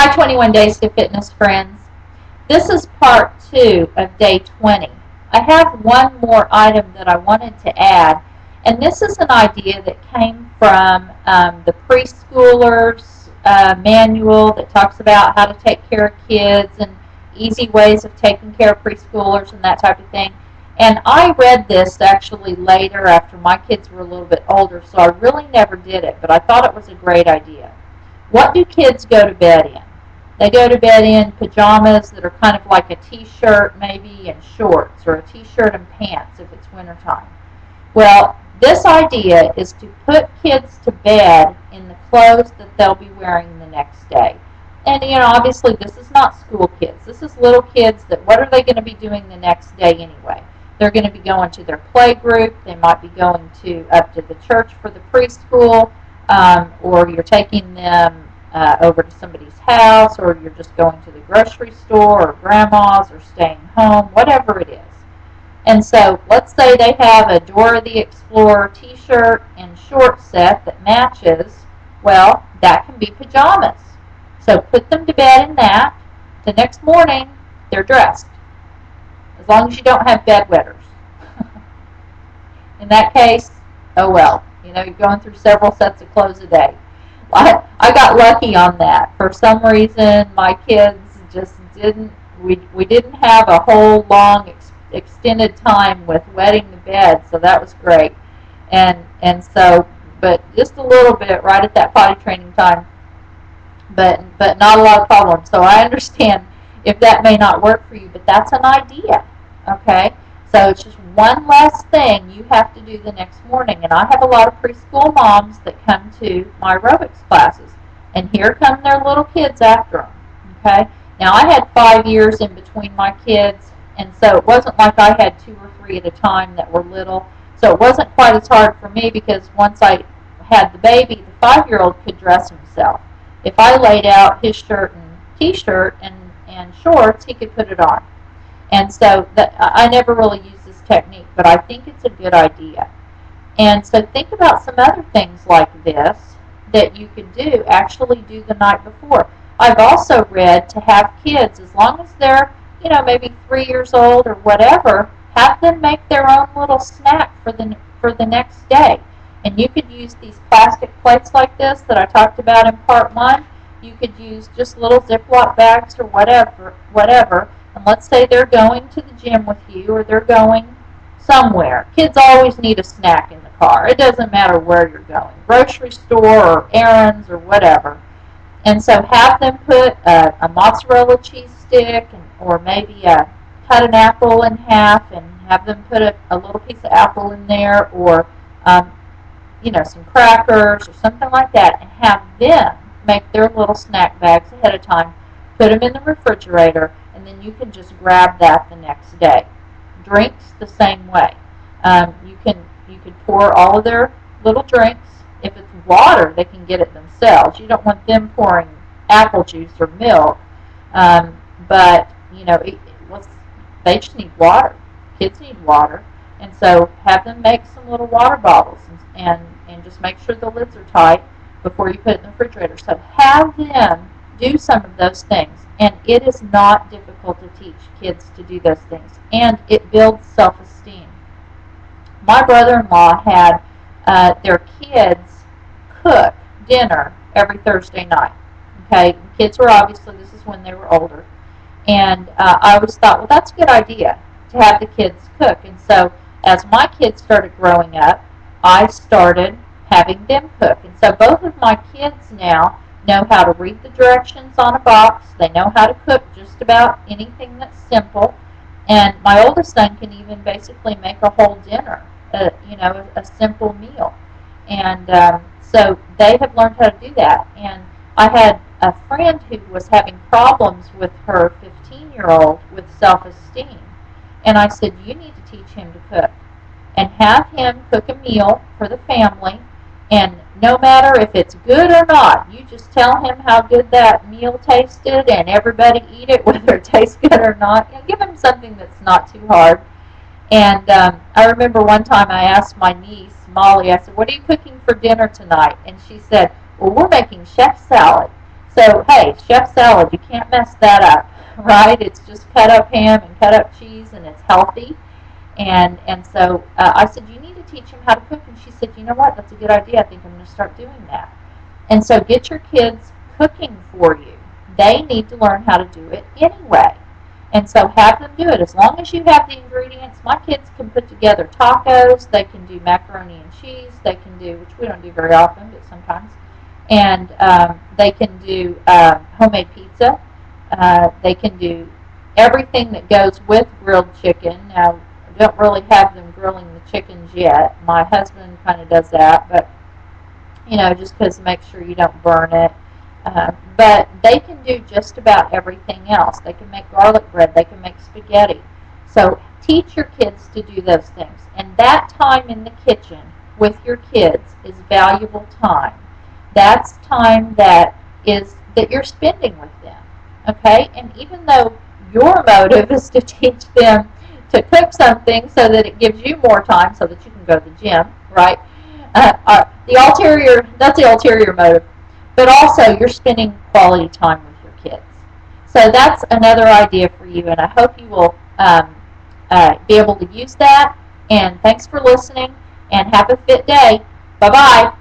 Hi, 21 Days to Fitness friends. This is part 2 of day 20. I have one more item that I wanted to add, and this is an idea that came from the preschoolers manual that talks about how to take care of kids and easy ways of taking care of preschoolers and that type of thing. And I read this actually later after my kids were a little bit older, so I really never did it, but I thought it was a great idea. What do kids go to bed in? They go to bed in pajamas that are kind of like a t-shirt maybe and shorts, or a t-shirt and pants if it's wintertime. Well, this idea is to put kids to bed in the clothes that they'll be wearing the next day. And, obviously this is not school kids. This is little kids that what are they going to be doing the next day anyway? They're going to be going to their play group. They might be going up to the church for the preschool, or you're taking them over to somebody's house, or you're just going to the grocery store or grandma's, or staying home, whatever it is. And so let's say they have a Dora the Explorer t-shirt and short set that matches. Well, that can be pajamas. So put them to bed in that. The next morning, they're dressed. As long as you don't have bedwetters. In that case, oh well. You're going through several sets of clothes a day. I got lucky on that. For some reason, my kids just didn't, we didn't have a whole long extended time with wetting the bed, so that was great. And so, but just a little bit right at that potty training time, but not a lot of problems. So I understand if that may not work for you, but that's an idea, okay? So it's just one less thing you have to do the next morning. And I have a lot of preschool moms that come to my aerobics classes. And here come their little kids after them, okay? Now, I had 5 years in between my kids, and so it wasn't like I had 2 or 3 at a time that were little. So it wasn't quite as hard for me because once I had the baby, the 5-year-old could dress himself. If I laid out his shirt and t-shirt and shorts, he could put it on. And so I never really used this technique, but I think it's a good idea. And so think about some other things like this that you could do, actually do the night before. I've also read to have kids, as long as they're, maybe 3 years old or whatever, have them make their own little snack for the next day. And you could use these plastic plates like this that I talked about in part 1. You could use just little Ziploc bags or whatever. And let's say they're going to the gym with you, or they're going somewhere. Kids always need a snack in the car. It doesn't matter where you're going, grocery store or errands or whatever. And so have them put a mozzarella cheese stick, or maybe cut an apple in half and have them put a little piece of apple in there, or some crackers or something like that, and have them make their little snack bags ahead of time, put them in the refrigerator, and then you can just grab that the next day. Drinks, the same way. You could pour all of their little drinks. If it's water, they can get it themselves. You don't want them pouring apple juice or milk, but they just need water. Kids need water, and so have them make some little water bottles and just make sure the lids are tight before you put it in the refrigerator. So have them do some of those things. And it is not difficult to teach kids to do those things. And it builds self-esteem. My brother-in-law had their kids cook dinner every Thursday night. Okay, kids were obviously, this is when they were older. And I always thought, well, that's a good idea to have the kids cook. And so as my kids started growing up, I started having them cook. And so both of my kids now know how to read the directions on a box. They know how to cook just about anything that's simple. And my oldest son can even basically make a whole dinner, a simple meal. And so they have learned how to do that. And I had a friend who was having problems with her 15-year-old with self-esteem. And I said, you need to teach him to cook. And have him cook a meal for the family. And no matter if it's good or not, you just tell him how good that meal tasted, and everybody eat it whether it tastes good or not. Give him something that's not too hard. And I remember one time I asked my niece, Molly, I said, what are you cooking for dinner tonight? And she said, well, we're making chef salad. So, hey, chef salad, you can't mess that up, right? It's just cut up ham and cut up cheese, and it's healthy. And so I said, you need to teach him how to cook. And she said, you know what? That's a good idea. I think I'm going to start doing that. And so get your kids cooking for you. They need to learn how to do it anyway. And so have them do it. As long as you have the ingredients, my kids can put together tacos. They can do macaroni and cheese. They can do, which we don't do very often, but sometimes. And they can do homemade pizza. They can do everything that goes with grilled chicken. Now, I don't really have them grilling the chickens yet. My husband kind of does that, but just because make sure you don't burn it. But they can do just about everything else. They can make garlic bread. They can make spaghetti. So teach your kids to do those things. And that time in the kitchen with your kids is valuable time. That's time that you're spending with them. Okay? And even though your motive is to teach them to cook something so that it gives you more time so that you can go to the gym, right? That's the ulterior motive. But also, you're spending quality time with your kids. So that's another idea for you, and I hope you will be able to use that. And thanks for listening, and have a fit day. Bye-bye.